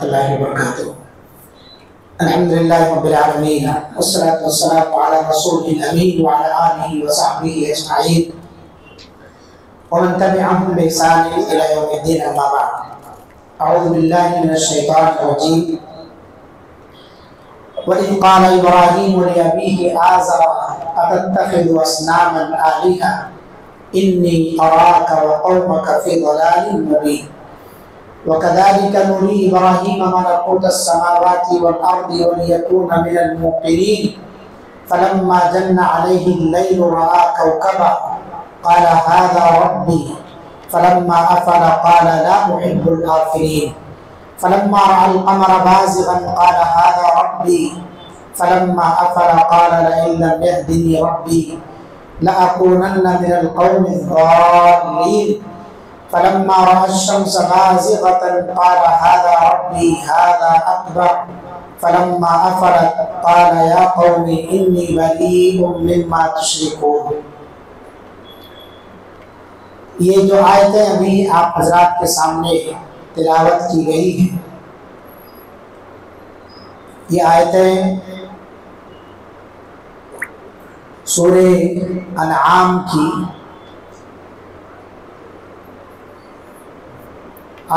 اللہ وبرکاتہ۔ الحمدللہ رب العالمین والصلاة والسلام علی رسول الامین وعلی آلہ وصحبہ اجمعین ومن تبعهم بإحسان إلى يوم الدين، اما بعد۔ اعوذ باللہ من الشیطان الرجیم۔ وَإِذْ قَالَ إِبْرَاهِيمُ لِأَبِيهِ آزَرَ أَتَتَّخِذُ أَصْنَامًا آلِهَةً إِنِّي أَرَاكَ وَقَوْمَكَ فِي ضَلَالٍ مُبِينٍ وَكَذَلِكَ نُرِي إِبْرَاهِيمَ مَلَكُوتَ السَّمَاوَاتِ وَالْأَرْضِ وَلِيَكُونَ مِنَ الْمُوقِنِينَ فَلَمَّا جَنَّ عَلَيْهِ اللَّيْلُ رَأَىٰ كَوْكَبًا قَالَ هَٰذَا رَبِّي فَلَمَّا أَفَلَ قَالَ لَا أُحِبُّ الْآفِلِينَ فَلَمَّا رَأَى الْقَمَرَ بَازِغًا قَالَ هَٰذَا رَبِّي فَلَمَّا أَفَلَ قَالَ لَئِن لَّمْ يَهْدِنِي رَبِّي لَأَكُونَنَّ مِنَ الْقَوْمِ الضَّالِّينَ فَلَمَّا رَأَى الشَّمْسَ بَازِغَةً قَالَ هَٰذَا رَبِّي هَٰذَا أَكْبَرُ فَلَمَّا أَفَلَتْ قَالَ يَا قَوْمِ إِنِّي بَرِيءٌ مِّمَّا تُشْرِكُونَ۔ یہ جو آیتیں ابھی آپ حضرات کے سامنے تلاوت کی گئی ہیں، یہ آیتیں سورہ انعام کی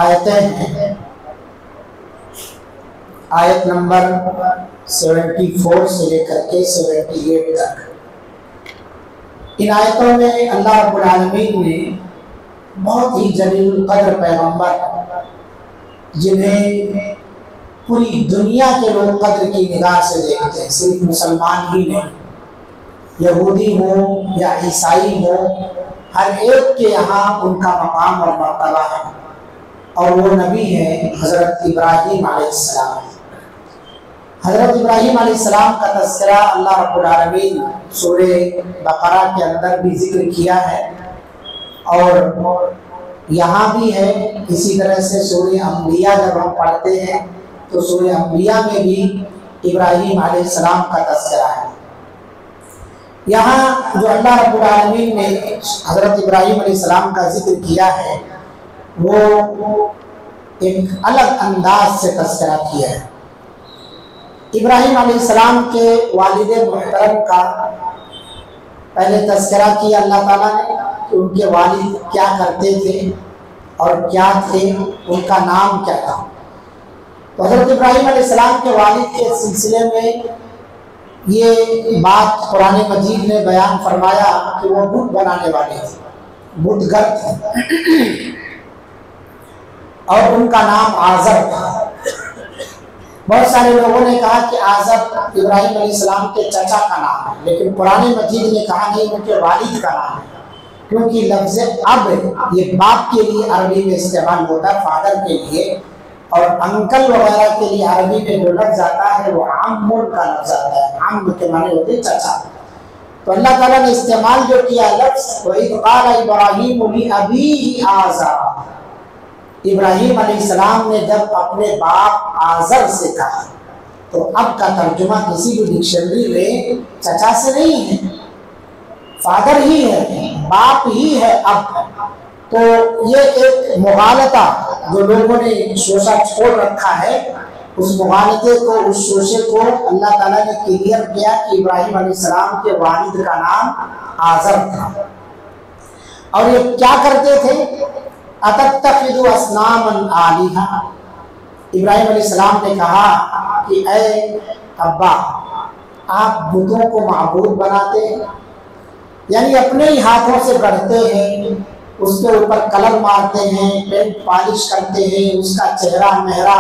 آیتیں ہیں، آیت نمبر 74 سے لے کر کے 78 تک۔ ان آیتوں میں اللہ رب العالمین نے بہت ہی جلیل القدر پیغمبر، جنہیں پوری دنیا کے لوگ قدر کی نگاہ سے دیکھتے ہیں، صرف مسلمان ہی نہیں، یہودی ہوں یا عیسائی ہوں، ہر ایک کے یہاں ان کا مقام اور مرتبہ ہے، اور وہ نبی ہے حضرت ابراہیم علیہ السلام۔ حضرت ابراہیم علیہ السلام کا تذکرہ اللہ رب العالمین سورہ بقرہ کے اندر بھی ذکر کیا ہے، اور یہاں بھی ہے۔ اسی طرح سے سورہ انبیاء جب ہم پڑھتے ہیں تو سورہ انبیاء میں بھی ابراہیم علیہ السلام کا تذکرہ ہے۔ یہاں جو اللہ رب العالمین نے حضرت ابراہیم علیہ السلام کا ذکر کیا ہے، وہ ایک الگ انداز سے تذکرہ کیا ہے۔ ابراہیم علیہ السلام کے والد محترم کا پہلے تذکرہ کیا اللہ تعالیٰ نے کہ ان کے والد کیا کرتے تھے اور کیا تھے، ان کا نام کیا تھا۔ تو حضرت ابراہیم علیہ السلام کے والد کے سلسلے میں یہ بات قرآن مجید نے بیان فرمایا کہ وہ بت بنانے والے تھے، بت گر تھے، اور ان کا نام آزر تھا۔ بہت سارے لوگوں نے کہا کہ آزر ابراہیم علیہ السلام کے چچا کا نام ہے، لیکن قرآن مجید نے کہا نہیں، ان کے والد کا نام ہے، کیونکہ لفظ اب یہ باپ کے لیے عربی میں استعمال ہوتا ہے، فادر کے لیے، اور انکل وغیرہ کے لیے عربی میں جو لفظ آتا ہے وہ عم کا لفظ آتا ہے، عم کے معنی ہوتے ہیں چچا۔ تو اللہ تعالیٰ نے استعمال جو کیا لفظ، وَإِذْ قَالَ إِبْرَاهِيمُ لِأَبِيهِ آزَرَ، ابراہیم علیہ السلام نے جب اپنے باپ آزر سے کہا، تو اب کا ترجمہ کسی بھی ڈکشنری میں چچا سے نہیں ہے، فادر ہی ہے، باپ ہی ہے اب۔ تو یہ ایک مغالطہ جو لوگوں نے شوشہ چھوڑ رکھا ہے، اس مغالطے کو، اس شوشے کو اللہ تعالیٰ نے کلیئر کیا کہ ابراہیم علیہ السلام کے والد کا نام آزر تھا۔ اور یہ کیا کرتے تھے؟ أَتَتَّخِذُ أَصْنَامًا آلِهَةً، ابراہیم علیہ السلام نے کہا کہ اے ابا، آپ بتوں کو معبود بناتے ہیں، یعنی اپنے ہی ہاتھوں سے گڑھتے ہیں، اس کے اوپر کلر مارتے ہیں، پینٹ پالش کرتے ہیں، اس کا چہرہ مہرہ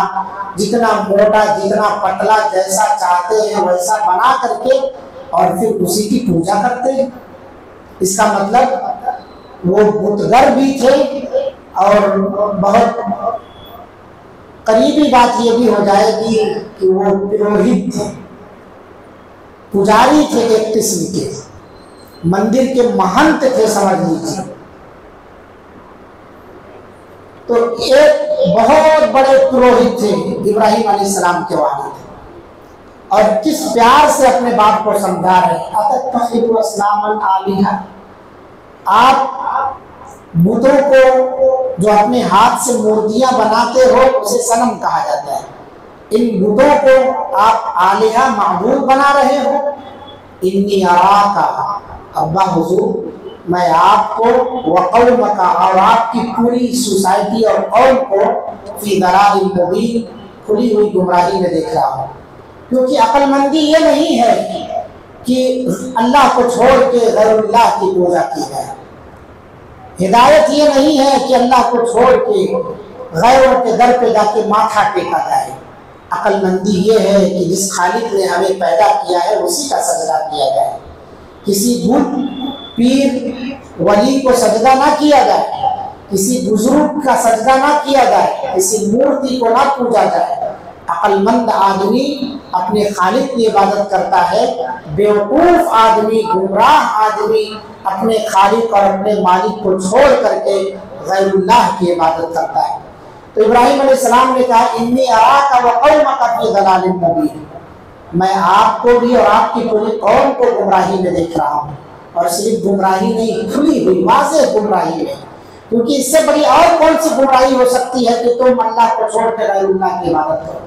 جتنا موٹا جتنا پتلا جیسا چاہتے ہیں ویسا بنا کر کے، اور پھر اسی کی پوجا کرتے ہیں۔ اس کا مطلب وہ بتگر بھی تھے، اور بہت قریبی بات یہ بھی ہو جائے گی کہ وہ پروہت تھے، پجاری تھے، ایک قسم کے مندر کے مہنت تھے سمجھ لیجیے۔ تو ایک بہت بڑے پروہت تھے ابراہیم علیہ السلام کے والد، اور کس پیار سے اپنے باپ کو سمجھا رہے ہیں، أَتَتَّخِذُ أَصْنَامًا آلِهَةً، آپ بتوں کو جو اپنے ہاتھ سے مورتیاں بناتے ہو اسے صنم کہا جاتا ہے، इन बुतों को आप आलिहा माबूद बना रहे हो। इन्नी अराका, अब्बा हुजूर मैं आपको वक़ौमका और आपकी पूरी सोसाइटी और कौम को फी दलालिन मुबीन, खुली हुई गुमराही में देख रहा हूँ। क्योंकि अक्लमंदी ये नहीं है कि अल्लाह को छोड़ के गैरुल्लाह की पूजा की जाए। हिदायत ये नहीं है कि अल्लाह को छोड़ के गैरों के दर पे जाके माथा टेका जाए। अक्लमंदी ये है कि जिस खालिक ने हमें पैदा किया है उसी का सजदा किया जाए। किसी बुत, पीर, वली को सजदा ना किया जाए, किसी बुजुर्ग का सजदा ना किया जाए, किसी मूर्ति को ना पूजा जाए। अक्लमंद आदमी अपने खालिक की इबादत करता है, बेवकूफ़ आदमी, गुमराह आदमी अपने खालिक और अपने मालिक को छोड़ करके गैरुल्लाह की इबादत करता है। तो इब्राहिम अलैहिस्सलाम ने कहा इन्नी अराका व कौमका फी दलालिन मुबीन, मैं आपको भी और आपकी पूरी कौम को गुमराही में देख रहा हूँ। और सिर्फ गुमराही नहीं, खुली हुई वाज़ेह गुमराही में। क्योंकि इससे बड़ी और कौन सी गुमराही हो सकती है कि तुम अल्लाह को छोड़ कर गैरुल्लाह की इबादत करो।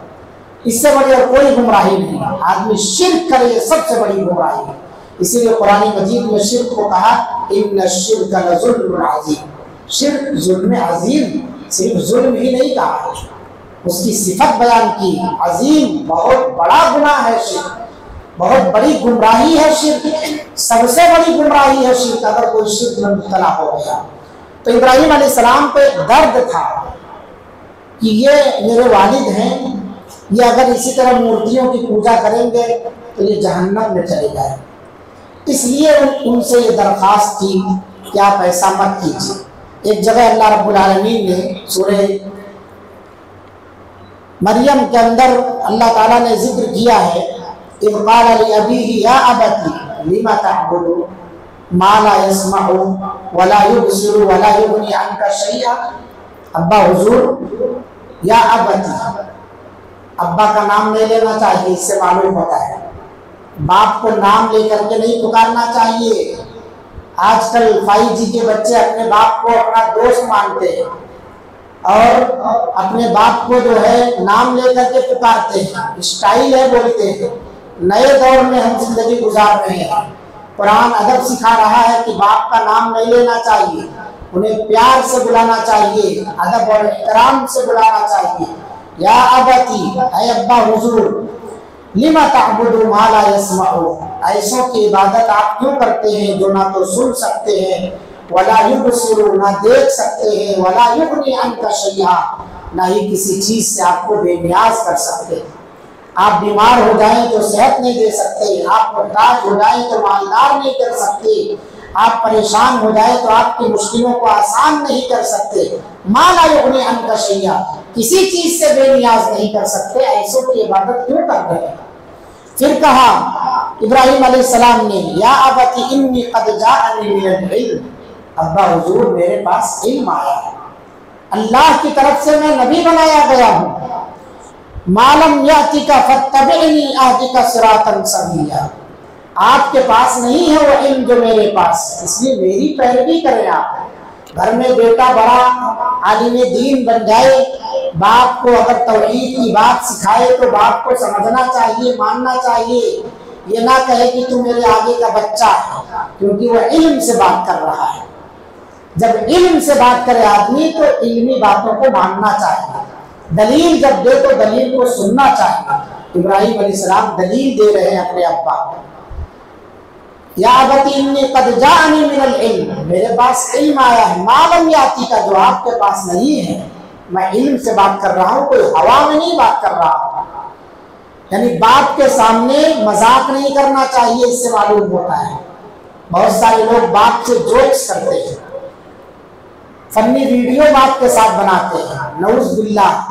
इससे बड़ी और कोई गुमराही नहीं। आदमी शिर्क करे, ये सबसे बड़ी गुमराही है। इसीलिए कुरान मजीद में शिर्क को कहा इन्न शिर्क लज़ुल्मुन अज़ीम, शिर्क जुल्म अजीम, सिर्फ जुल्म ही नहीं कहा, उसकी सिफत बयान की, अजीम, बहुत बड़ा गुनाह है शिर्क, बहुत बड़ी गुमराही है शिर्क, सबसे बड़ी गुमराही है शिर्क अगर कोई शिर्क में मुब्तला हो गया। तो इब्राहिम अलैहिस्सलाम को एक दर्द था कि ये मेरे वालिद हैं, ये अगर इसी तरह मूर्तियों की पूजा करेंगे तो ये जहन्नम में चले जाए। इसलिए उनसे ये दरख्वास्त की कि आप ऐसा मत कीजिए। एक जगह अल्लाह रब्बुल आलमीन ने सूरह मरियम के अंदर अल्लाह ताला ने जिक्र किया है इज़ क़ाला लिअबीही या अबती लिमा तअबुदु मा ला यस्मअु वला युबसिरु वला युगनी अन्का शैआ। अब्बा हुजूर, या अबती, अब्बा का नाम नहीं लेना चाहिए, इससे मालूम होता है बाप को नाम लेकर के नहीं पुकारना चाहिए। आजकल 5G के बच्चे अपने बाप को अपना दोस्त मानते हैं और अपने बाप को जो है नाम लेकर के पुकारते हैं, स्टाइल है बोलते हैं। नए दौर में हम जिंदगी गुजार रहे हैं। कुरान अदब सिखा रहा है कि बाप का नाम नहीं लेना चाहिए, उन्हें प्यार से बुलाना चाहिए, अदब और एहतराम से बुलाना चाहिए। या अबती, ऐ अब्बा हुजूर, लिमा तअबुदु मा ला यस्मअु, ऐसों की इबादत आप क्यों करते हैं जो ना तो सुन सकते हैं, वला युबसिरु, ना देख सकते हैं, वला युगनी अन्का शैआ, ना ही किसी चीज से आपको बेनियाज कर सकते। आप बीमार हो जाएं तो सेहत नहीं दे सकते, आप मुहताज हो जाएं तो मालदार नहीं कर सकते, आप परेशान हो जाए तो आपकी मुश्किलों को आसान नहीं कर सकते। मा ला युगनी अन्का शैआ, किसी चीज से बेनियाज नहीं कर सकते, ऐसों की इबादत क्यों कर रहे हैं। फिर कहा इब्राहिम अलैहिस्सलाम ने या अबती इन्नी क़द जाअनी मिनल इल्म, अब्बा हुजूर मेरे पास इल्म आया है, अल्लाह की तरफ से मैं नबी बनाया गया हूँ। मालम यातिका फत्तबिअनी अहदिका सिरातन सविया, आपके पास नहीं है वो इल्म जो मेरे पास, इसलिए मेरी पैरवी करें आप। घर में बेटा बड़ा आलिम दीन बन जाए, बाप को अगर तौहीद की बात सिखाए तो बाप को समझना चाहिए, मानना चाहिए। ये ना कहे कि तू मेरे आगे का बच्चा है, क्योंकि वो इल्म से बात कर रहा है। जब इल्म से बात करे आदमी तो इल्मी बातों को मानना चाहिए। दलील जब दे तो दलील को सुनना चाहिए। इब्राहिम अलैहिस्सलाम दलील दे रहे हैं अपने अब्बा को। या अबती इन्नी क़द जाअनी मिनल इल्म, मेरे पास इल्म आया है, मालम याती का, जो आपके पास नहीं है। मैं इल्म से बात कर रहा हूँ, कोई हवा में नहीं बात कर रहा हूँ। यानी बाप के सामने मजाक नहीं करना चाहिए, इससे मालूम होता है। बहुत सारे लोग बाप से जोक्स करते हैं, फनी वीडियो बाप के साथ बनाते हैं, नऊज़ बिल्लाह।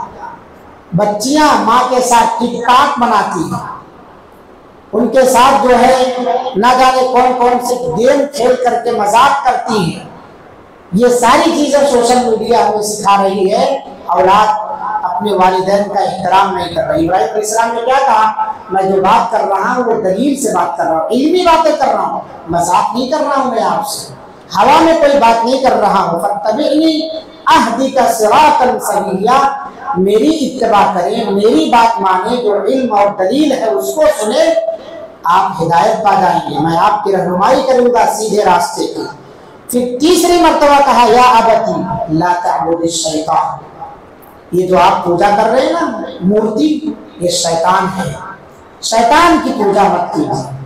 बच्चियां माँ के साथ टिकटॉक बनाती हैं, उनके साथ जो है ना जाने कौन कौन से गेम खेल करके मजाक करती हैं। ये सारी चीजें सोशल मीडिया हमें सिखा रही है। औलाद अपने वालिदैन का एहतराम नहीं कर रही। इब्राहिम अलैहिस्सलाम ने क्या कहा, मैं जो बात कर रहा हूँ वो दलील से बात कर रहा हूँ, इल्मी बातें कर रहा हूँ, मजाक नहीं कर रहा हूँ, मैं आपसे हवा में कोई बात नहीं कर रहा हूँ। फत्तबिअनी अहदिका सिरातन सविया, میری اتباع کریں، میری بات مانیں، جو علم اور دلیل ہے اس کو سنیں، آپ ہدایت پا جائیں گے، میں آپ کی رہنمائی کروں گا سیدھے راستے کی۔ پھر تیسری مرتبہ کہا یا ابتی لا تعبد الشیطان، یہ جو آپ پوجا کر رہے ہیں نا مورتی، یہ شیطان ہے، شیطان کی پوجا مت کیجیے۔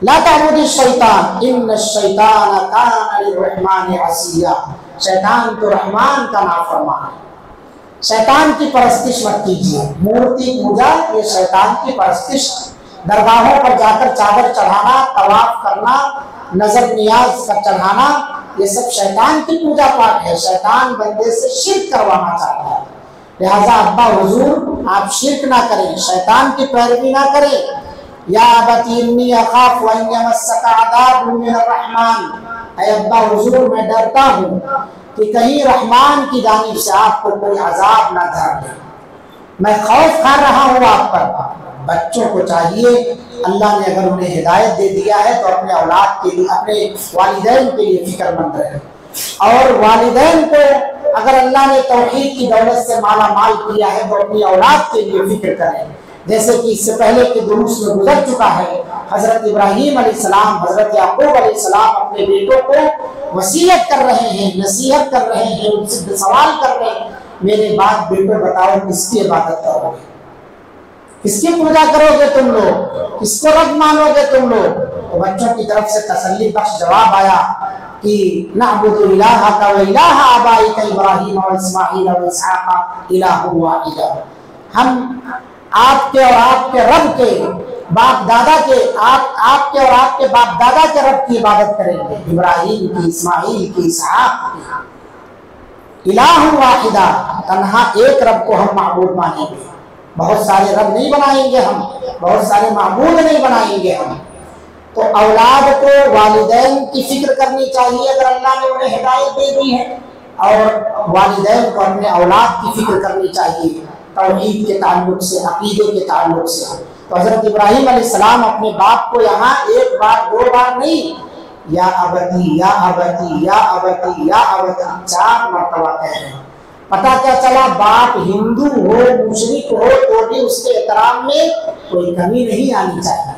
لا تعبد الشیطان ان الشیطان کان للرحمن عصیا، شیطان تو رحمان کا نافرمان ہے، شیطان کی پرستش مت کیجیے۔ مورتی پوجا یہ شیطان کی پرستش، درگاہوں پر جا کر چادر چڑھانا، طواف کرنا، نظر نیاز کا چڑھانا، یہ سب شیطان کی پوجا پاٹ ہے، شیطان بندے سے شرک کروانا چاہتا ہے۔ لہذا ابا حضور آپ شرک نہ کریں، شیطان کی پیروی نہ کریں۔ یا ابتی انی اخاف ان یمسک عذاب من الرحمن، اے ابا حضور میں ڈرتا ہوں کہ کہیں رحمان کی جانب سے آپ کو کوئی عذاب نہ دھر دے، میں خوف کھا رہا ہوں آپ پر۔ بچوں کو چاہیے اللہ نے اگر انہیں ہدایت دے دیا ہے تو اپنے اولاد کے لیے، اپنے والدین کے لیے فکر مند رہے، اور والدین کو اگر اللہ نے توحید کی دولت سے مالا مال کیا ہے تو اپنی اولاد کے لیے فکر کریں۔ جیسے کہ اس سے پہلے کے دروس میں گزر چکا ہے، حضرت ابراہیم علیہ السلام، حضرت یعقوب علیہ السلام اپنے بیٹوں کو وصیت کر رہے ہیں، نصیحت کر رہے ہیں، ان سے سوال کر رہے ہیں، میرے بعد بیٹوں بتاؤ کس کی عبادت کرو گے، کس کی پوجا کرو گے تم لوگ، کس کو رب مانو گے تم لوگ؟ تو بچوں کی طرف سے تسلی بخش جواب آیا کہ نعبد الہک و الہ آبائک ابراہیم و اسماعیل و اسحاق الہ واحد، ہم آپ کے اور آپ کے رب کے باپ دادا کے، آپ کے اور آپ کے باپ دادا کے رب کی عبادت کریں گے، ابراہیم کی، اسماعیل کی، اسحاق کی۔ الہ واحدہ، تنہا ایک رب کو ہم معبود مانیں گے، بہت سارے رب نہیں بنائیں گے ہم، بہت سارے معبود نہیں بنائیں گے ہم۔ تو اولاد کو والدین کی فکر کرنی چاہیے اگر اللہ نے انہیں ہدایت دے دی ہے، اور والدین کو اپنے اولاد کی فکر کرنی چاہیے توحید کے تعلق سے، عقیدے کے تعلق سے۔ تو حضرت ابراہیم علیہ السلام اپنے باپ کو یہاں ایک بار دو بار نہیں، یا ابتی یا ابتی یا ابتی یا ابتی 4 مرتبہ کہہ رہے ہیں۔ پتہ کیا چلا، باپ ہندو ہو، مشرک ہو تو بھی اس کے احترام میں کوئی کمی نہیں آنی چاہیے،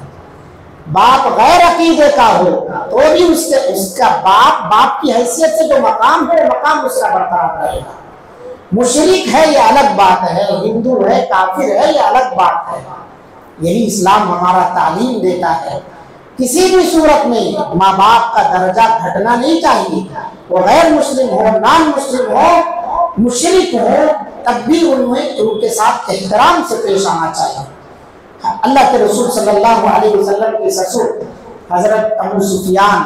باپ غیر عقیدے کا ہو تو بھی اس کا باپ کی حیثیت سے جو مقام ہے وہ مقام اس کا برقرار رہے گا۔ مشرک ہے یہ الگ بات ہے، ہندو ہے، کافر ہے یہ الگ بات ہے، یہی اسلام ہمارا تعلیم دیتا ہے۔ کسی بھی صورت میں ماں باپ کا درجہ گھٹنا نہیں چاہیے، وہ غیر مسلم ہو، نان مسلم ہو، مشرک ہو، تب بھی ان کے ساتھ احترام سے پیش آنا چاہیے۔ اللہ کے رسول صلی اللہ علیہ وسلم کے سسر حضرت ابو سفیان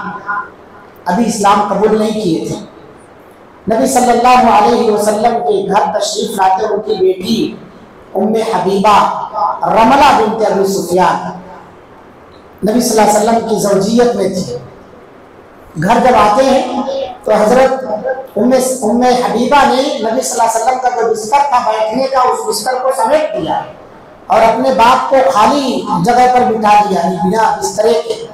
ابھی اسلام قبول نہیں کیے تھے، نبی صلی اللہ علیہ وسلم کے گھر تشریف لاتے ان کی بیٹی ام حبیبہ رملہ بنت ابی سفیان نبی صلی اللہ علیہ وسلم کی زوجیت میں تھی۔ گھر جب آتے ہیں تو حضرت ام حبیبہ نے نبی صلی اللہ علیہ وسلم کا جو بستر تھا بیٹھنے کا، اس بستر کو سمیٹ دیا اور اپنے باپ کو خالی جگہ پر بٹھا دیا، یعنی بنا بسترے کے۔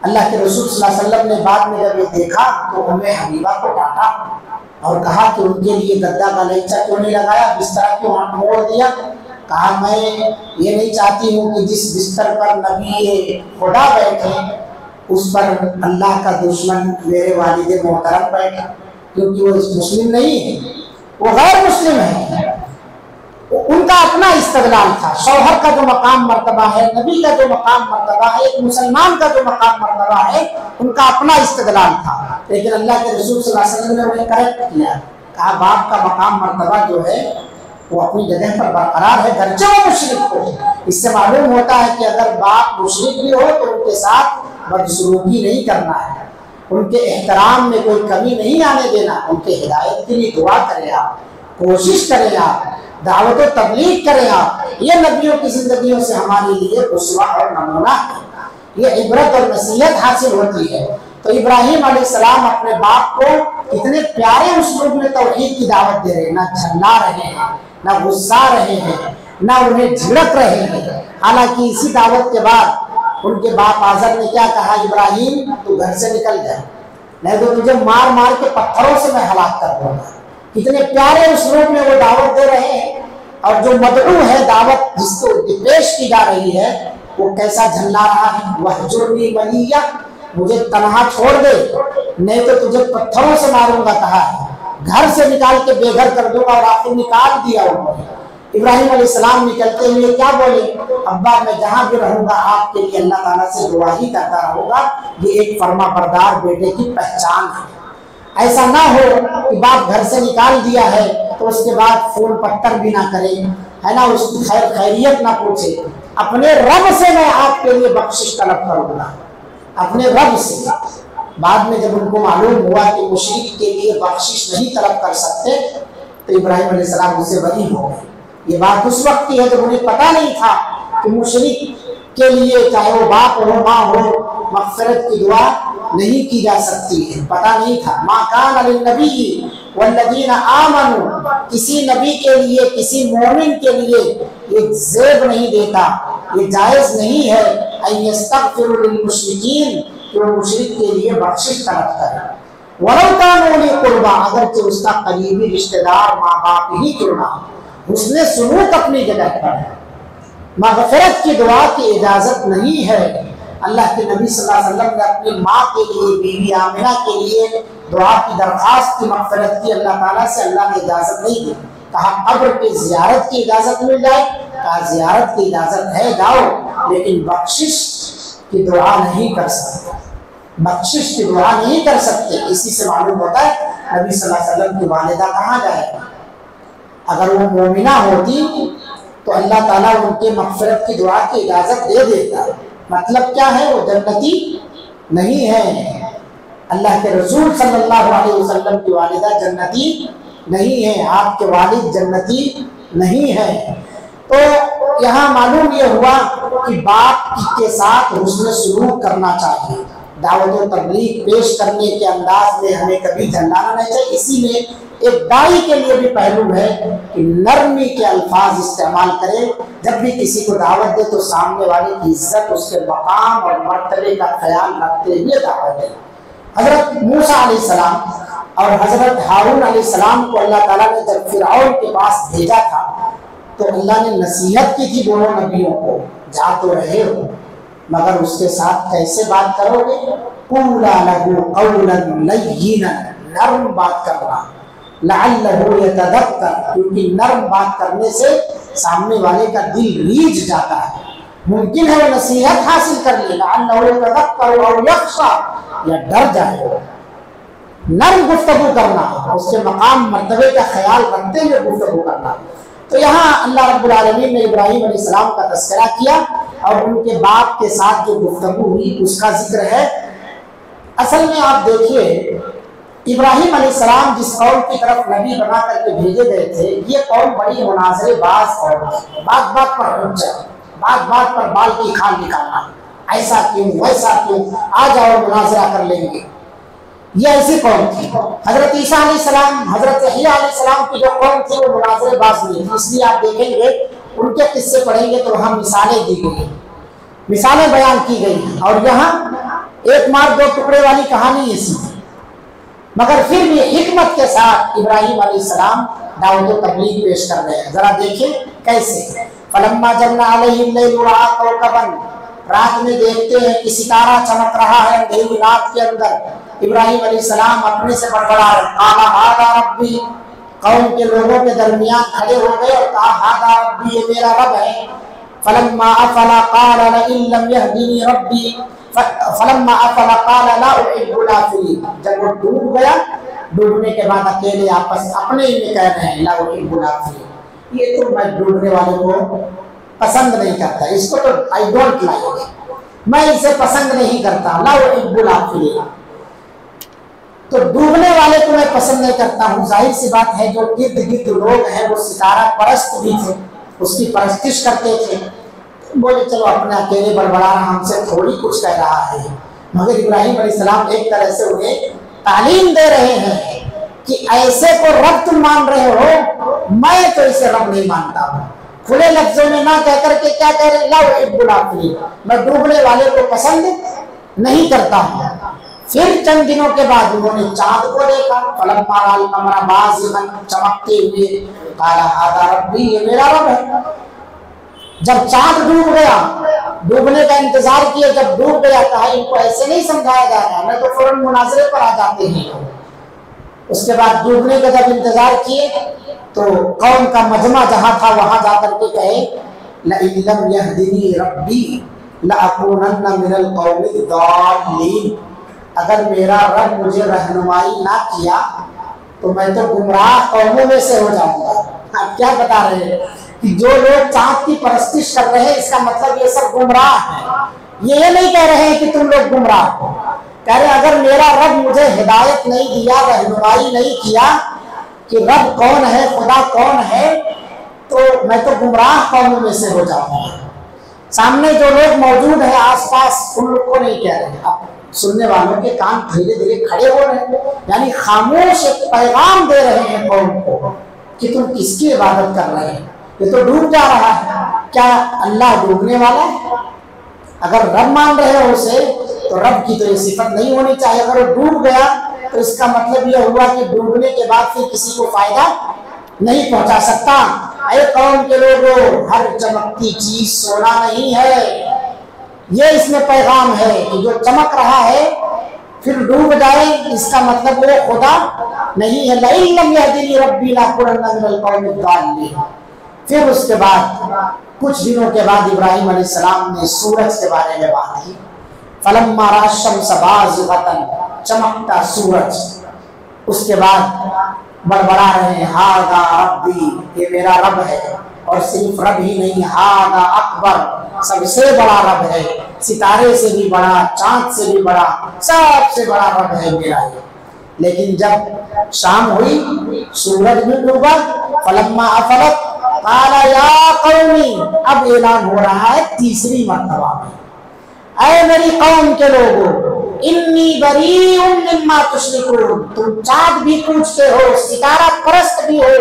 اللہ کے رسول صلی اللہ علیہ وسلم نے بعد میں جب یہ دیکھا تو ام حبیبہ کو ڈانٹا اور کہا کہ ان کے لیے گدا کا لیچا کیوں نہیں لگایا، بستر کیوں موڑ دیا؟ کہا میں یہ نہیں چاہتی ہوں کہ جس بستر پر نبی خدا بیٹھے اس پر اللہ کا دشمن میرے والد محترم بیٹھے، کیونکہ وہ مسلم نہیں ہے، وہ غیر مسلم ہے۔ ان کا اپنا استدلال تھا، شوہر کا جو مقام مرتبہ ہے، نبی کا جو مقام مرتبہ ہے، ایک مسلمان کا جو مقام مرتبہ ہے، ان کا اپنا استدلال تھا۔ لیکن اللہ کے رسول صلی اللہ علیہ وسلم نے انہیں کریکٹ کیا، کہا باپ کا مقام مرتبہ جو ہے وہ اپنی جگہ پر برقرار ہے، گرچہ وہ مشرک ہو۔ اس سے معلوم ہوتا ہے کہ اگر باپ مشرک بھی ہو تو ان کے ساتھ بدسلوکی نہیں کرنا ہے، ان کے احترام میں کوئی کمی نہیں آنے دینا، ان کے ہدایت کے لیے دعا کریں آپ، کوشش کریں آپ، دعوت و تبلیغ کریں آپ۔ یہ نبیوں کی زندگیوں سے ہمارے لیے اسوہ اور نمونہ ہے، یہ عبرت اور نصیحت حاصل ہوتی ہے۔ تو ابراہیم علیہ السلام اپنے باپ کو اتنے پیارے اسلوب میں توحید کی دعوت دے رہے ہیں، نہ جھلا رہے ہیں، نہ غصہ رہے ہیں، نہ انہیں جھڑک رہے ہیں۔ حالانکہ اسی دعوت کے بعد ان کے باپ آزر نے کیا کہا، ابراہیم تو گھر سے نکل جائے، نہیں تو تجھے مار مار کے پتھروں سے میں ہلاک کر دوں گا۔ कितने प्यारे उसलूब में वो दावत दे रहे हैं, और जो मदऊ है दावत जिसको पेश की जा रही है वो कैसा झल्ला रहा है, वहजुरनी मलिया, मुझे तन्हा छोड़ दे नहीं तो तुझे पत्थरों से मारूंगा कहा है, घर से निकाल के बेघर कर दूंगा। और आखिर निकाल दिया उन्होंने। इब्राहिम अलैहिस्सलाम निकलते हुए क्या बोले, अब्बा मैं जहां भी रहूंगा आपके लिए अल्लाह ताला से दुआ ही करता रहूंगा, ये एक फर्मा बरदार बेटे की पहचान है। ऐसा ना हो कि बाप घर से निकाल दिया है तो उसके बाद फोन पत्थर भी ना करे, है ना, उसकी खैरियत ना पूछे। अपने रब से मैं आपके लिए बख्शिश तलब करूंगा, अपने रब से। बाद में जब उनको मालूम हुआ कि मुशरिक के लिए बख्शिश नहीं तलब कर सकते तो इब्राहिम अलैहिस्सलाम उससे बरी हो गए। ये बात उस वक्त की है जब उन्हें पता नहीं था कि मुशरिक के लिए चाहे वो बाप हो माँ हो मग़फ़िरत की दुआ नहीं की जा सकती है, पता नहीं था। मा कान लिन्नबी वल्लज़ीना आमनू, किसी नबी के लिए किसी मोमिन के लिए ये ज़ेब नहीं देता, ये जायज़ नहीं है अन यस्तग़फ़िरू लिल-मुशरिकीन, कि वो मुशरिक के लिए बख्शिश तलब करे। वलौ कानू उली क़ुरबा, अगर कि उसका करीबी रिश्तेदार माँ बाप ही क्यों ना, उसने सुलूक अपनी जगह पर है। मग़फ़िरत की दुआ की इजाज़त नहीं है। अल्लाह के नबी सल्लल्लाहु अलैहि वसल्लम ने अपनी माँ के लिए, बीवी आमिना के लिए दुआ की दरख्वास्त की, मग़फ़िरत की अल्लाह ताला से। अल्लाह ने इजाज़त नहीं दी। कहा कब्र की ज़ियारत की इजाज़त मिल जाए, कहा ज़ियारत की इजाज़त है जाओ, लेकिन बख्शिश की दुआ नहीं कर सकते, बख्शिश की दुआ नहीं कर सकते। इसी से मालूम होता है नबी सल्लल्लाहु अलैहि वसल्लम की वालिदा कहाँ जाए। अगर वो मोमिना होती तो अल्लाह ताला उनके मग़फ़िरत की दुआ की इजाज़त दे देता। मतलब क्या है, वो जन्नती नहीं है। अल्लाह के रसूल सल्लल्लाहु अलैहि वसल्लम की वालिदा जन्नती नहीं है, आपके वालिद जन्नती नहीं है। तो यहाँ मालूम ये हुआ कि बाप के साथ हुस्न सलूक करना चाहिए। दावत और तबलीग पेश करने के अंदाज में हमें कभी झल्लाना नहीं चाहिए। इसी में एक दाई के लिए भी पहलू है कि नरमी के अल्फाज इस्तेमाल करे। जब भी किसी को दावत दे तो सामने वाले की इज्जत, उसके मकाम और मर्तबे का ख्याल रखते हुए दावत दे। हजरत मूसा अलैहिस्सलाम और हजरत हारून अलैहिस्सलाम को अल्लाह ताला ने जब फिरऔन के पास भेजा था तो अल्लाह ने नसीहत की थी दोनों नबियों को, जा तो रहे हो मगर उसके साथ कैसे बात करोगे, क़ूला लहू क़ौलन लय्यिनन, नर्म बात करना, लअल्लहु यतदक्कर, क्योंकि नर्म बात करने से सामने वाले का दिल रीझ जाता है, मुमकिन है वो नसीहत हासिल कर ले, लअल्लहु यतदक्कर औ यख्शा, या डर जाए। नर्म गुफ्तगू करना, उसके मकाम मर्तबे का ख्याल रखते हुए गुफ्तगू करना। तो यहाँ अल्लाह रब्बुल आलमीन ने इब्राहिम अलैहिस्सलाम का तज़किरा किया और उनके बाप के साथ जो गुफ्तगू हुई उसका जिक्र है। असल में आप देखिए, इब्राहिम अलैहिस्सलाम जिस कौम की तरफ नबी बना करके भेजे गए थे, ये कौम बड़ी मुनाज़रेबाज़ कौम थी। बात बात पर हुज्जत, बात बात पर बाल की खाल निकालना, ऐसा क्यों वैसा क्यों, आ जाओ मुनाज़रा कर लेंगे, ये ऐसी कौम थी। हजरत ईसा अलैहिस्सलाम, हजरत यहया अलैहिस्सलाम की जो कौम थी वो मुनाज़रेबाज़ नहीं थी। इसलिए आप देखेंगे उनके किस्से पढ़ेंगे तो वहाँ मिसालें दी गई, मिसालें बयान की गई, और यहाँ एक मार दो टुकड़े वाली कहानी ऐसी, मगर फिर भी हिकमत के साथ इब्राहिम अलैहिस्सलाम दावत व तबलीग पेश कर रहे हैं। जरा देखिए कैसे। फलम्मा जन्ना अलैहिल लैलु रआ कौकबन, रात में देखते हैं कि सितारा चमक रहा है अंधेरी रात के अंदर। इब्राहिम अलैहिस्सलाम अपने से बड़बड़ा रहे, काला हादा रब्बी, कौम के लोगों के दरमियान खड़े हो गए और कहा हादा रब्बी, ये मेरा रब है। फलम्मा अफला क़ाल लइन लम यहदिनी रब्बी फलम्मा अफला क़ाल ला उहिब्बुल आफ़िलीन, जब वो डूब गया, डूबने के बाद अकेले आपस अपने ही में कह रहे हैं ला उहिब्बुल आफ़िलीन, ये तो मैं डूबने वाले को पसंद नहीं करता, इसको तो आई डोंट लाइक, मैं इसे पसंद नहीं करता, ला उहिब्बुल आफ़िलीन, तो डूबने वाले को मैं पसंद नहीं करता हूँ। जाहिर सी बात है जो इर्द गिर्द लोग हैं वो सितारा परस्त भी थे, उसकी परस्तिश करते थे। बोले चलो अपने अकेले बड़बड़ा रहा, हमसे थोड़ी कुछ कह रहा है। मगर इब्राहिम अलैहिस्सलाम एक तरह से उन्हें तालीम दे रहे हैं कि ऐसे को रब तुम मान रहे हो, मैं तो इसे रब नहीं मानता हूँ। खुले लफ्जों में ना कह करके क्या कह रहे, ला उहिब्बुल आफ़िलीन, मैं डूबने वाले को पसंद नहीं करता हूँ। फिर चंद दिनों के बाद उन्होंने चांद को देखा, फलम्मा रअल कमरा बाज़िगन, चमकते हुए, क़ाला हाज़ा रब्बी, ये मेरा रब है। जब चांद डूब गया, डूबने का इंतजार किया, जब डूब गया कहा इनको ऐसे नहीं समझाया जा रहा, मैं तो फौरन मुनाज़रे पर आ जाते हैं। उसके बाद डूबने का जब इंतजार किए तो कौम का मजमा जहां था वहां जाकर के कहे लइन लम यहदिनी रब्बी लअकूनन्ना मिनल कौमिद दाल्लीन, अगर मेरा रब मुझे रहनुमाई ना किया तो मैं तो गुमराह कौमों में से हो जाऊंगा। आप क्या बता रहे हैं कि जो लोग चांद की परस्तिश कर रहे हैं इसका मतलब ये सब गुमराह है। ये नहीं कह रहे हैं कि तुम लोग गुमराह हो, कह रहे अगर मेरा रब मुझे हिदायत नहीं दिया, रहनुमाई नहीं किया कि रब कौन है, खुदा कौन है, तो मैं तो गुमराह कौमों में से हो जाऊंगा। सामने जो लोग मौजूद हैं आसपास उन लोग को नहीं कह रहे, अब सुनने वालों के कान धीरे धीरे खड़े हो रहे हैं, यानी खामोश एक पैगाम दे रहे हैं कौम को कि तुम किसकी इबादत कर रहे हैं, ये तो डूब जा रहा है। क्या अल्लाह डूबने वाला है? अगर रब मान रहे हो उसे तो रब की तो ये सिफत नहीं होनी चाहिए। अगर वो डूब गया तो इसका मतलब यह हुआ कि डूबने के बाद फिर किसी को फायदा नहीं पहुंचा सकता। अरे कौम के लोगों, हर चमकती चीज सोना नहीं है, ये इसमें पैगाम है कि जो चमक रहा है फिर डूब जाए, इसका मतलब वो खुदा नहीं है। लइन लम यहदिनी रब्बी लअकूनन्ना मिनल कौमिद दाल्लीन। फिर उसके बाद कुछ दिनों के बाद इब्राहिम अलैहिस्सलाम ने सूरज के बारे में बात की। फलम्मा रअ अश-शम्स बाज़िगतन, चमकता सूरज। उसके बाद बड़बड़ा रहे हैं हादा रब्बी, ये मेरा रब है। और सिर्फ रब ही नहीं, हादा अकबर, सबसे बड़ा रब है, सितारे से भी बड़ा, चांद से भी बड़ा, सबसे बड़ा रब है मेरा ये। लेकिन जब शाम हुई सूरज भी डूबा, फलम्मा अफलत क़ाला या कौमी, अब ऐलान हो रहा है तीसरी मर्तबा में, ऐ मेरी कौम के लोगों, इन्नी बरीउम मिम्मा तुश्रिकून, तुम चाँद भी पूजते हो, सितारा परस्त भी हो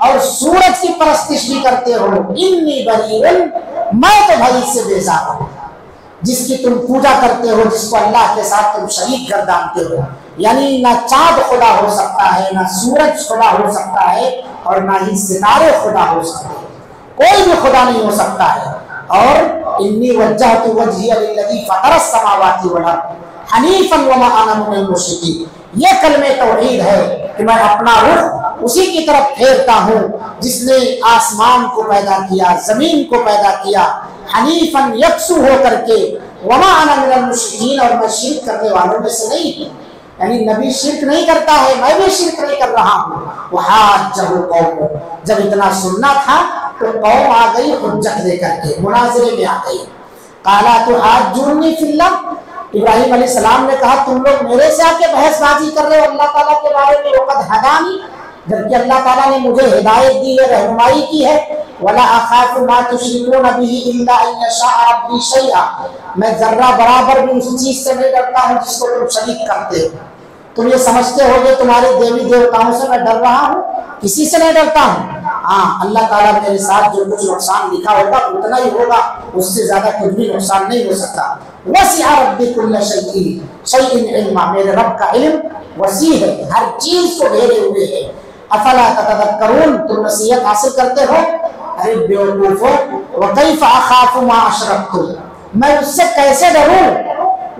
और सूरज की परस्तिश भी करते हो। इन्नी बरीउन, मैं तो भाई इससे बेजार हूं, जिसकी तुम पूजा करते हो, जिसको अल्लाह के साथ तुम शरीक गर्दानते हो। यानी ना चाँद खुदा हो सकता है, ना सूरज खुदा हो सकता है और ना ही सितारे खुदा हो सकते हैं, कोई भी खुदा नहीं हो सकता है। और इन्नी वज्जहतु वजहिया लिल्लज़ी फ़तरस समावाति वल अर्द हनीफन वमा अना मिनल मुश्रिकीन, ये कलमे तौहीद है कि मैं अपना रुख उसी की तरफ फेरता हूँ जिसने आसमान को पैदा किया, जमीन को पैदा किया, हनीफन यकसू हो करके, वमा अना मिनल मुश्रिकीन, और मैं शिर्क करने वालों में से नहीं हूँ। यानी नबी शिर्क नहीं करता है, मैं भी शिर्क नहीं कर रहा हूँ। वहाज्जहु कौमुहु, जब इतना सुनना था तो कौम आ गई हुज्जत लेकर के, मुनाज़रे में आ गई। क़ाला तुहाज्जूनी फिल्लाह, इब्राहिम अलैहिस्सलाम ने कहा तुम लोग मेरे से आके बहसबाजी कर रहे हो अल्लाह ताला के बारे में, वक़द हदानी, जबकि अल्लाह ताला ने मुझे हिदायत दी है, रहनुमाई की है। वला अखाफु मा तुश्रिकून बिही इल्ला अन यशाअ रब्बी शैआ, मैं जर्रा बराबर भी उस चीज से नहीं डरता हूँ जिसको तुम शरीक करते हो। तुम ये समझते हो कि तुम्हारे देवी देवताओं से मैं डर रहा हूँ, किसी से नहीं डरता हूँ। हाँ, अल्लाह ताला मेरे साथ जो कुछ नुकसान लिखा होगा उतना ही होगा, उससे ज्यादा कुछ भी नुकसान नहीं हो सकता। वसिअ रब्बी कुल्ल शैइन इल्मा, मेरे रब का इल्म वसी है, हर चीज को घेरे हुए है। अफला ततदक्करून, तुम नसीहत हासिल करते हो? अरे बेवकूफो, वकैफ अखाफु मा अशरकतुम, मैं उससे कैसे डरूं?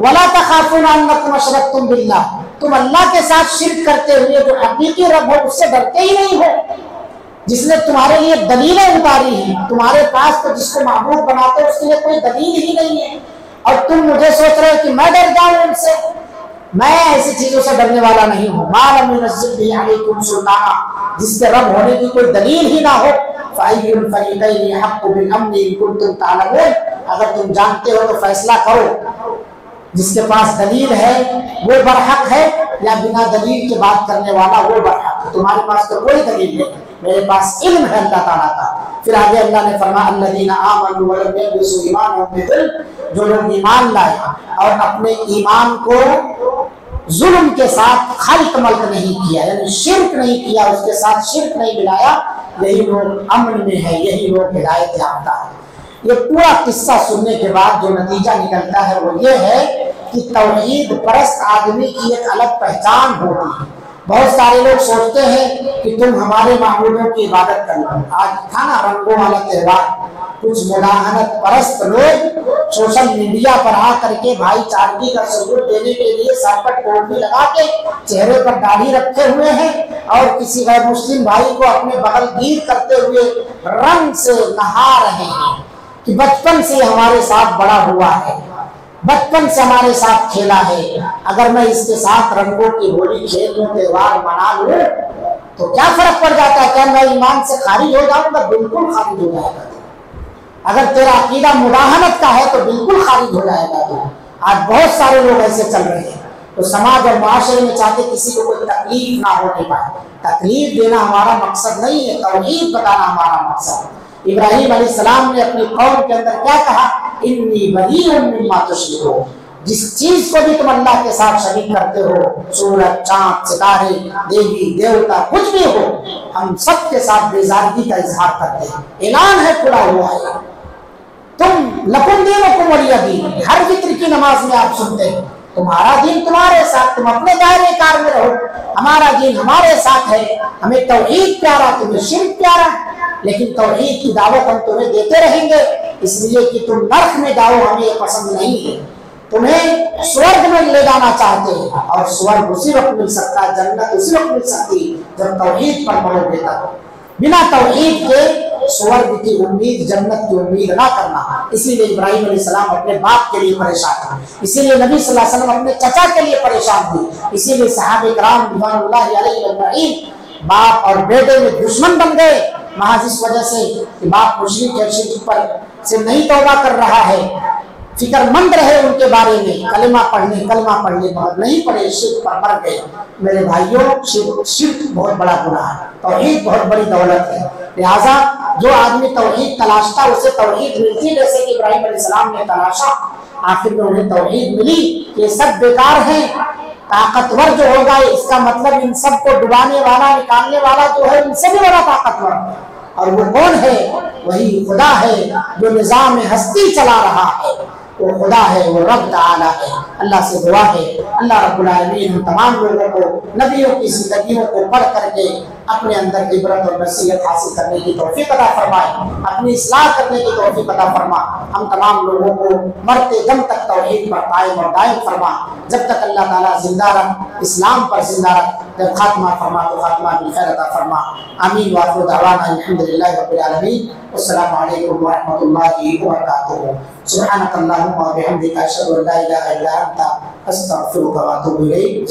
वला तखाफून अन्नकुम अशरकतुम बिल्लाह, तुम अल्लाह के साथ शिर्क करते हुए जो हकीकी रब हो उससे डरते ही नहीं हो, जिसने तुम्हारे लिए दलीलें उतारी हैं। तुम्हारे पास तो जिसको माबूद बनाते हो उसके लिए कोई दलील ही नहीं है, और तुम मुझे सोच रहे हो कि मैं डर जाऊं उनसे। मैं ऐसी चीजों से डरने वाला नहीं हूँ। मालम युनज़्ज़िल बिही अलैकुम सुल्ताना, जिसके रब होने की कोई दलील ही ना हो। फ़अय्युल फ़रीक़ैनि अहक़्क़ु बिल अम्न इन कुन्तुम तालमून, अगर तुम जानते हो तो फैसला करो, जिसके पास दलील है वो बरहक है या बिना दलील के बात करने वाला वो बरहक है। तुम्हारे पास तो कोई दलील नहीं, मेरे पास इल्म है अल्लाह ताला का। फिर आगे अल्लाह ने फरमाया अल्लज़ीना आमनू व लम यल्बिसू ईमानहुम बिज़ुल्म, जो लोग ईमान लाए और अपने ईमान को जुल्म के साथ खल्क मल्क नहीं किया, यानी शिर्क नहीं किया, उसके साथ शिर्क नहीं मिलाया, यही लोग अमन में है, यही लोग हिदायत याफ्ता है। ये पूरा किस्सा सुनने के बाद जो नतीजा निकलता है वो ये है कि तौहीद परस्त आदमी की एक अलग पहचान होती है। बहुत सारे लोग सोचते हैं कि तुम हमारे मामूलों की इबादत कर लो। आज था ना रंगों वाला त्योहार, कुछ मुलाहनत परस्त लोग सोशल मीडिया पर आ करके भाईचारगी का सबूत देने के लिए सर पर टोपी लगा के चेहरे पर दाढ़ी रखे हुए हैं और किसी गैर मुस्लिम भाई को अपने बगल गिर करते हुए रंग से नहा रहे हैं कि बचपन से हमारे साथ बड़ा हुआ है, बचपन से हमारे साथ खेला है, अगर मैं इसके साथ रंगों की होली खेल लूं, त्योहार मना लूं तो क्या फर्क पड़ जाता है? क्या मैं ईमान से खारिज हो जाऊंगा? बिल्कुल खारिज हो जाएगा। अगर तेरा अकीदा मुदाहनत का है तो बिल्कुल खारिज हो जाएगा। तो आज बहुत सारे लोग ऐसे चल रहे हैं। तो समाज और माशरे में चाहते किसी को कोई तकलीफ ना होने पाए। तकलीफ देना हमारा मकसद नहीं है, तौहीद बताना हमारा मकसद। इब्राहिम अलैहिस्सलाम ने अपनी कौम के अंदर क्या कहा? इन्नी बरीउम मिम्मा तुश्रिकून। जिस चीज को भी तुम अल्लाह के साथ शरीक करते हो, सूरज, चांद, सितारे, देवी देवता, कुछ भी हो, हम सबके साथ बेजारगी का इजहार करते हैं। ऐलान है, खुला हुआ है। तुम लकुम दीनुकुम वलिय दीन, हर फिक्र की नमाज में आप सुनते हैं तुम्हारा दीन तुम्हारे साथ, तुम अपने दायरे कार में रहो, हमारा दीन हमारे साथ है। हमें तौहीद प्यारा, तुम्हें शिर्क प्यारा, लेकिन तौहीद की दावत हम तुम्हें देते रहेंगे इसलिए कि तुम नर्क में जाओ, हमें ये पसंद नहीं है। तुम्हें स्वर्ग में ले जाना चाहते हैं और स्वर्ग उसी वक्त मिल सकता है, जन्नत उसी वक्त मिल सकती जब तौहीद पर मरोगे तब। बिना तौहीद के स्वर्ग की उम्मीद, जन्नत की उम्मीद ना करना। इसीलिए इब्राहिम अलैहिस्सलाम अपने बाप के लिए परेशान थे, इसीलिए नबी सल्लल्लाहु अलैहि वसल्लम अपने चचा के लिए परेशान थे, इसीलिए सहाबा किराम रिज़वानुल्लाहि अलैहिम अजमईन बाप और बेटे में दुश्मन बन गए महज इस वजह से कि बाप मुशरिक है, शिर्क पर से नहीं तौबा कर रहा है। फिक्रमंद रहे उनके बारे में, कलमा पढ़ने मगर नहीं पढ़े, शिर्क पर मर गए। मेरे भाइयों, शिर्क बहुत बड़ा गुनाह है, तौहीद बहुत बड़ी दौलत है। लिहाजा जो आदमी तौहीद तलाशता उसे तौहीद मिलती, जैसे कि इब्राहिम अलैहिस्सलाम ने तलाशा, आखिर में उन्हें तौहीद मिली। ये सब बेकार है। ताकतवर जो होगा, इसका मतलब इन सबको डुबाने वाला, निकालने वाला जो है, इनसे भी बड़ा ताकतवर है। और वो कौन है? वही खुदा है जो निजाम हस्ती चला रहा है। वो खुदा है, वो रब ताला है। अल्लाह से दुआ है, अल्लाह रब्बुल आलमीन हम तमाम लोगों को नबियों की जिंदगियों को पढ़ करके अपने अंदर इबरत और नसीहत हासिल करने की तौफीक अता फरमाए, अपनी इस्लाह करने की तौफीक अता फरमा। हम तमाम लोगों को मरते दम तक तौहीद पर कायम और दायम फरमा। जब तक अल्लाह ताला जिंदा रख, इस्लाम पर जिंदा रख, जब खात्मा फरमा तो खात्मा बिल खैर अता फरमा। आमीन। व आखिरु दअवाना अल्हम्दुलिल्लाहि रब्बिल आलमीन। अस्सलामु अलैकुम व रहमतुल्लाहि व बरकातुहू। सुब्हानकल्लाहुम्मा व बिहम्दिका अशहदु अन ला इलाहा इल्ला अंता अस्तगफिरुका व अतूबु इलैक।